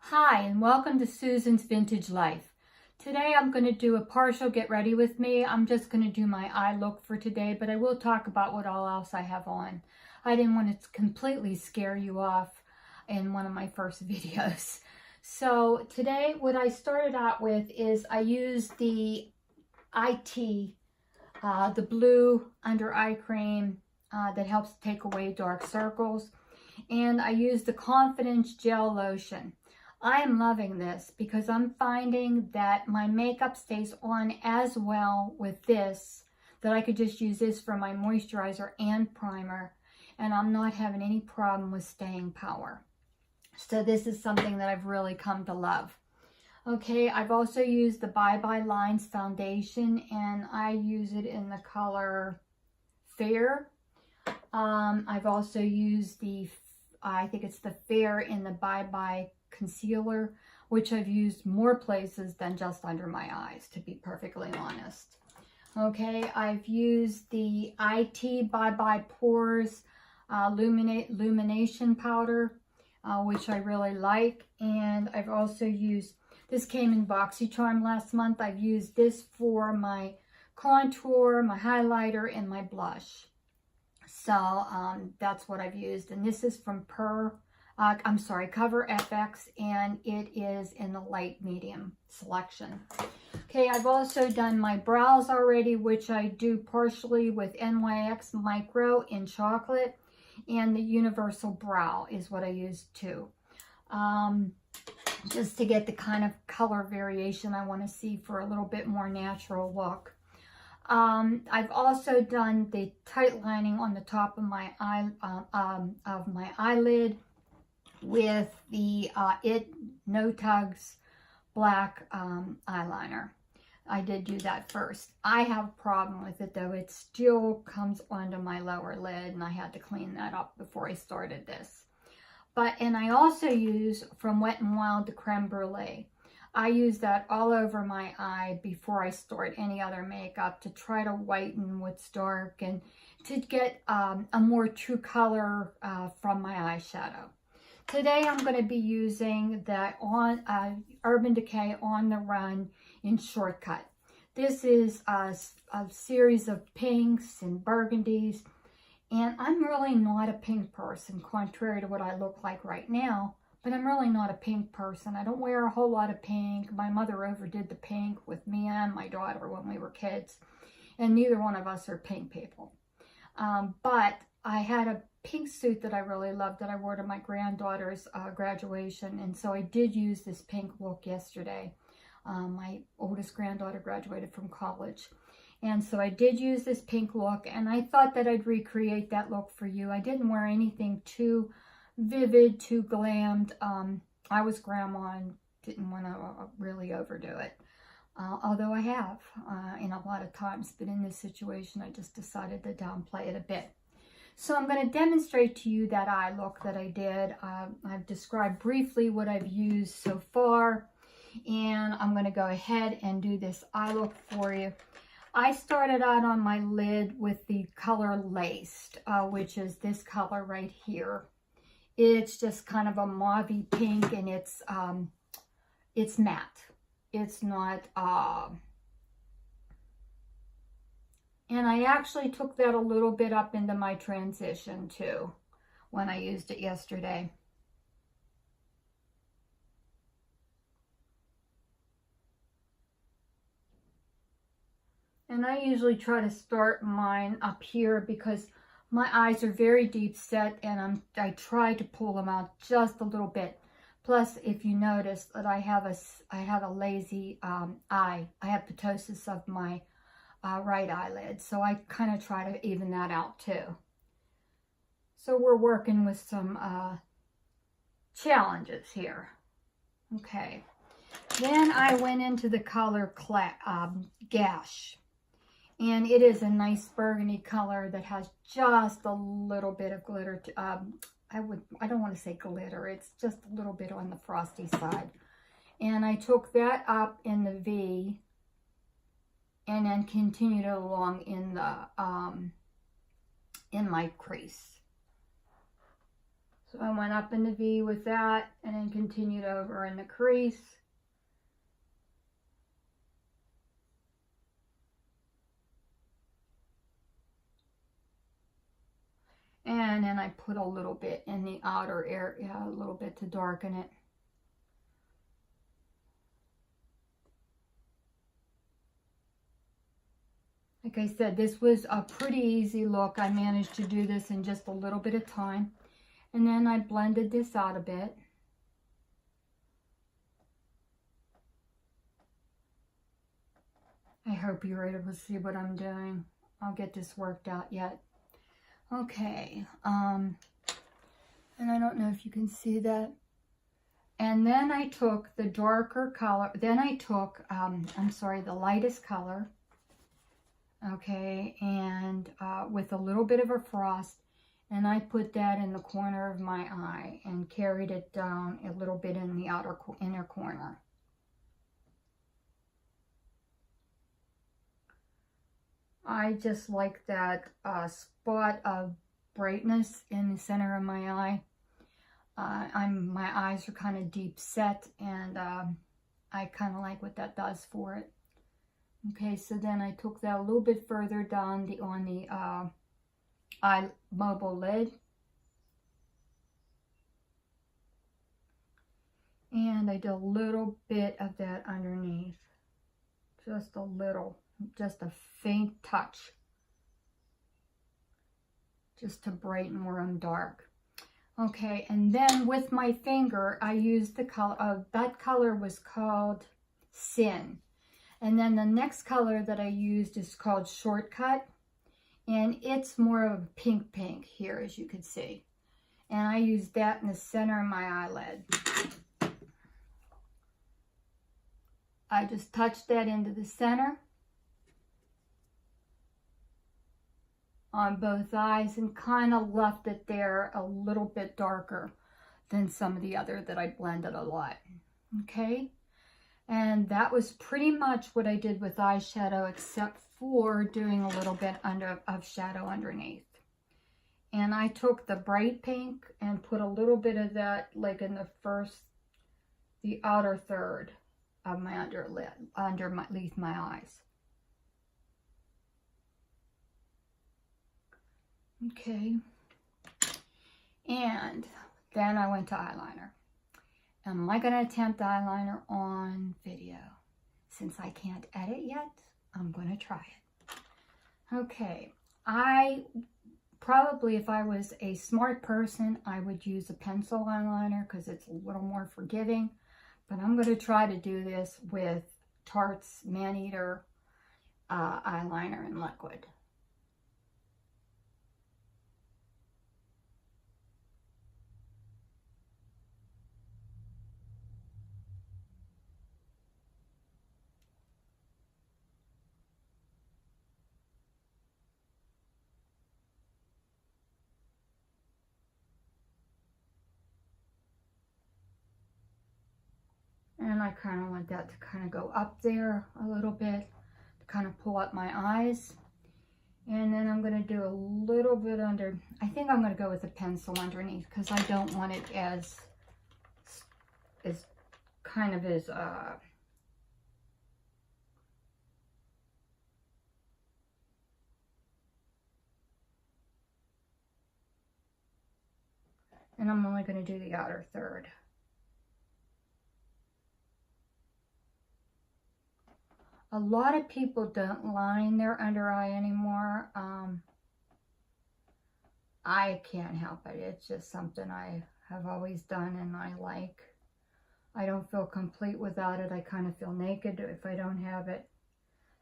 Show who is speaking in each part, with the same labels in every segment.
Speaker 1: Hi, and welcome to Susan's Vintage Life. Today I'm going to do a partial get ready with me. I'm just going to do my eye look for today, but I will talk about what all else I have on. I didn't want to completely scare you off in one of my first videos. So today what I started out with is I used the IT, the blue under eye cream that helps take away dark circles. And I used the Confidence Gel Lotion. I am loving this because I'm finding that my makeup stays on as well with this, that I could just use this for my moisturizer and primer, and I'm not having any problem with staying power. So this is something that I've really come to love. Okay, I've also used the Bye Bye Lines foundation, and I use it in the color Fair. I've also used I think it's the Fair in the Bye Bye concealer, which I've used more places than just under my eyes, to be perfectly honest. Okay, I've used the IT Bye Bye Pores Illumination Powder, which I really like. And I've also used, this came in BoxyCharm last month. I've used this for my contour, my highlighter, and my blush. So that's what I've used. And this is from Cover FX, and it is in the light medium selection. Okay, I've also done my brows already, which I do partially with NYX Micro in chocolate, and the Universal Brow is what I use too. Just to get the kind of color variation I want to see for a little bit more natural look. I've also done the tight lining on the top of my eyelid with the No Tugs black eyeliner. I did do that first. I have a problem with it though. It still comes onto my lower lid, and I had to clean that up before I started this. And I also use from Wet n Wild the Creme Brulee. I use that all over my eye before I start any other makeup to try to whiten what's dark and to get a more true color from my eyeshadow. Today I'm going to be using the Urban Decay On the Run in Shortcut. This is a series of pinks and burgundies, and I'm really not a pink person, contrary to what I look like right now. But I'm really not a pink person. I don't wear a whole lot of pink. My mother overdid the pink with me and my daughter when we were kids. And neither one of us are pink people. But I had a pink suit that I really loved that I wore to my granddaughter's graduation. And so I did use this pink look yesterday. My oldest granddaughter graduated from college. And so I did use this pink look. And I thought that I'd recreate that look for you. I didn't wear anything too vivid, too glammed. I was grandma and didn't want to really overdo it. Although I have in a lot of times, but in this situation I just decided to downplay it a bit. So I'm going to demonstrate to you that eye look that I did. I've described briefly what I've used so far, and I'm going to go ahead and do this eye look for you. I started out on my lid with the color Laced, which is this color right here. It's just kind of a mauvey pink, and it's matte. It's not, and I actually took that a little bit up into my transition too when I used it yesterday. And I usually try to start mine up here because my eyes are very deep set, and I try to pull them out just a little bit. Plus, if you notice that I have a lazy eye, I have ptosis of my right eyelid, so I kind of try to even that out too. So we're working with some challenges here. Okay, then I went into the color Gash. And it is a nice burgundy color that has just a little bit of glitter. I don't want to say glitter. It's just a little bit on the frosty side. And I took that up in the V and then continued it along in the in my crease. So So I went up in the V with that and then continued over in the crease. And then I put a little bit in the outer area, a little bit to darken it. Like I said, this was a pretty easy look. I managed to do this in just a little bit of time. And then I blended this out a bit. I hope you're able to see what I'm doing. I'll get this worked out yet. Okay, and I don't know if you can see that. And then I took the darker color, then I took, I'm sorry, the lightest color, okay, and with a little bit of a frost, and I put that in the corner of my eye and carried it down a little bit in the inner corner. I just like that spot of brightness in the center of my eye. My eyes are kind of deep set, and I kind of like what that does for it. Okay, so then I took that a little bit further down on the eye mobile lid. And I did a little bit of that underneath. Just a little. Just a faint touch, just to brighten where I'm dark. Okay, and then with my finger, I used the color, that color was called Sin. And then the next color that I used is called Shortcut, and it's more of a pink here, as you can see. And I used that in the center of my eyelid. I just touched that into the center on both eyes and kind of left it there a little bit darker than some of the other that I blended a lot. Okay, and that was pretty much what I did with eyeshadow, except for doing a little bit of shadow underneath. And I took the bright pink and put a little bit of that like in the outer third of my underlid, underneath my eyes. Okay, and then I went to eyeliner. Am I going to attempt eyeliner on video? Since I can't edit yet, I'm going to try it. Okay, I probably, if I was a smart person, I would use a pencil eyeliner because it's a little more forgiving. But I'm going to try to do this with Tarte's Maneater eyeliner in liquid. And I kind of want that to kind of go up there a little bit to kind of pull up my eyes. And then I'm going to do a little bit under, I think I'm going to go with a pencil underneath because I don't want it as kind of as, and I'm only going to do the outer third. A lot of people don't line their under eye anymore. I can't help it. It's just something I have always done and I like. I don't feel complete without it. I kind of feel naked if I don't have it.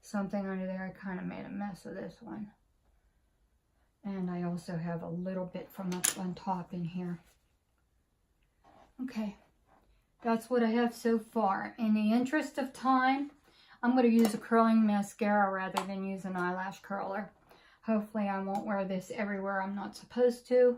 Speaker 1: Something under there. I kind of made a mess of this one. And I also have a little bit from up on top in here. Okay. That's what I have so far. In the interest of time, I'm going to use a curling mascara rather than use an eyelash curler. Hopefully I won't wear this everywhere I'm not supposed to.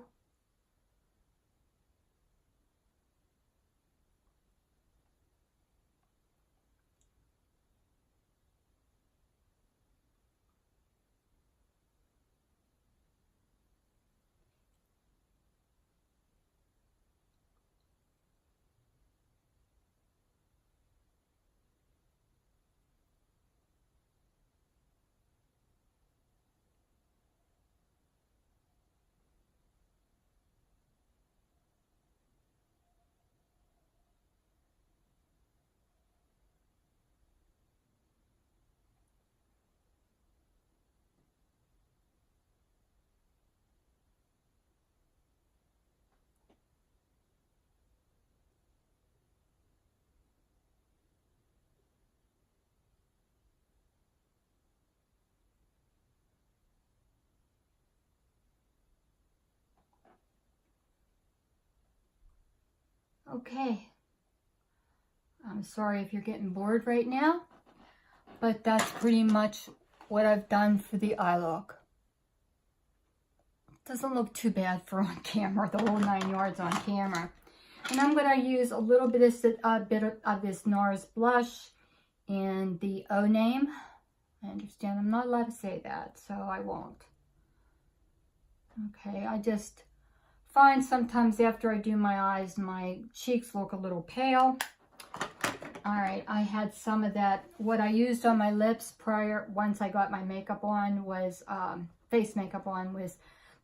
Speaker 1: Okay. I'm sorry if you're getting bored right now, but that's pretty much what I've done for the eye look. Doesn't look too bad for on camera, the whole 9 yards on camera. And I'm going to use a little bit of this NARS blush in the O name. I understand I'm not allowed to say that, so I won't. Okay, I just find sometimes after I do my eyes, my cheeks look a little pale. All right, I had some of that. What I used on my lips prior, once I got my makeup on, was face makeup on, was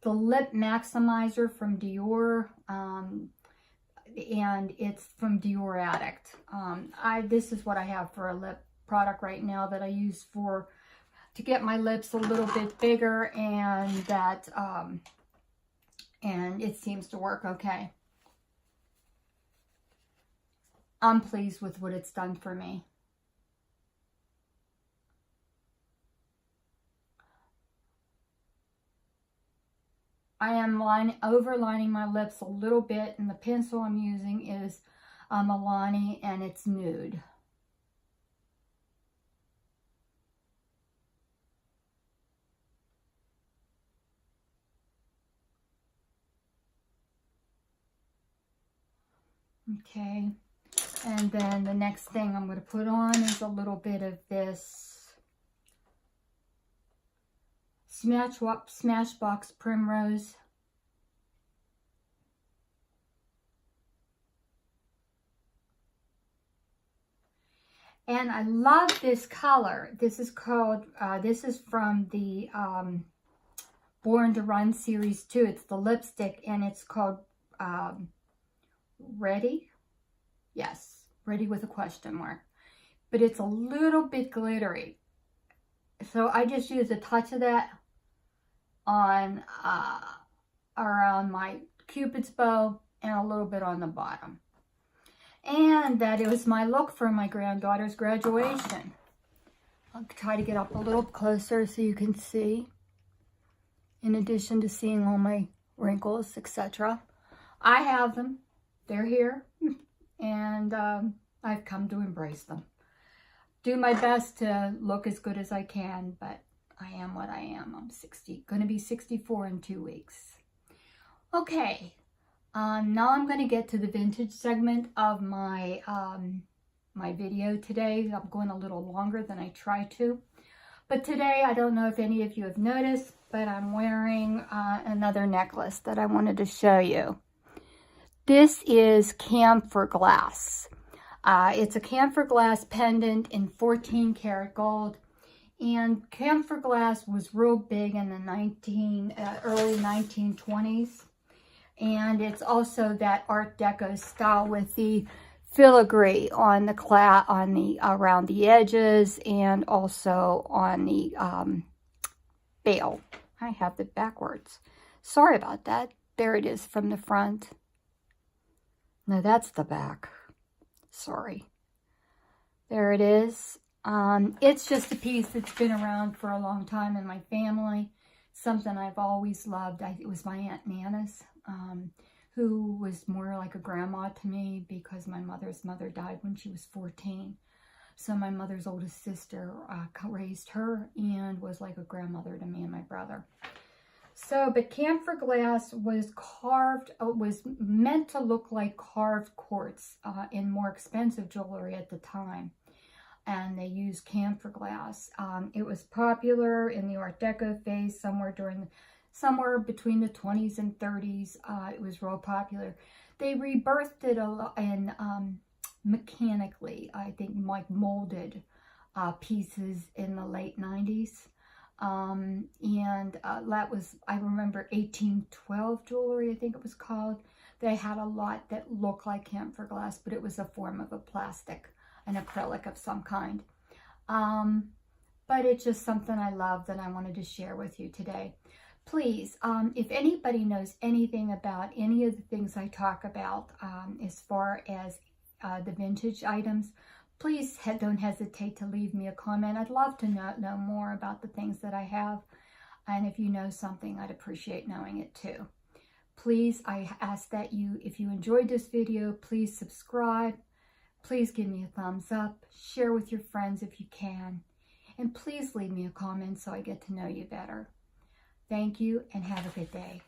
Speaker 1: the Lip Maximizer from Dior, and it's from Dior Addict. This is what I have for a lip product right now that I use to get my lips a little bit bigger, and that and it seems to work okay. I'm pleased with what it's done for me. I am overlining my lips a little bit, and the pencil I'm using is Milani, and it's nude. Okay, and then the next thing I'm going to put on is a little bit of this Smashbox Primrose. And I love this color. This is called, this is from the Born to Run Series 2. It's the lipstick, and it's called Ready? Yes, Ready with a question mark. But it's a little bit glittery. So I just use a touch of that on around my Cupid's bow and a little bit on the bottom. And that was my look for my granddaughter's graduation. I'll try to get up a little closer so you can see. In addition to seeing all my wrinkles, etc. I have them. They're here. And I've come to embrace them. Do my best to look as good as I can, but I am what I am. I'm going to be 64 in 2 weeks. Okay, now I'm going to get to the vintage segment of my my video today. I'm going a little longer than I try to. But today, I don't know if any of you have noticed, but I'm wearing another necklace that I wanted to show you. This is camphor glass. It's a camphor glass pendant in 14 karat gold. And camphor glass was real big in the early 1920s. And it's also that Art Deco style with the filigree on the around the edges, and also on the bail. I have it backwards. Sorry about that. There it is from the front. No, that's the back. Sorry. There it is. It's just a piece that's been around for a long time in my family. Something I've always loved. It was my Aunt Nana's, who was more like a grandma to me because my mother's mother died when she was 14. So my mother's oldest sister raised her and was like a grandmother to me and my brother. So, but camphor glass was carved, was meant to look like carved quartz in more expensive jewelry at the time. And they used camphor glass. It was popular in the Art Deco phase somewhere between the 20s and 30s. It was real popular. They rebirthed it a lot in mechanically, I think, like molded pieces in the late 90s. That was, I remember 1812 jewelry, I think it was called. They had a lot that looked like camphor glass, but it was a form of a plastic, an acrylic of some kind. But it's just something I love that I wanted to share with you today. Please, if anybody knows anything about any of the things I talk about as far as the vintage items, please don't hesitate to leave me a comment. I'd love to know more about the things that I have. And if you know something, I'd appreciate knowing it too. Please, I ask that you, if you enjoyed this video, please subscribe. Please give me a thumbs up. Share with your friends if you can. And please leave me a comment so I get to know you better. Thank you and have a good day.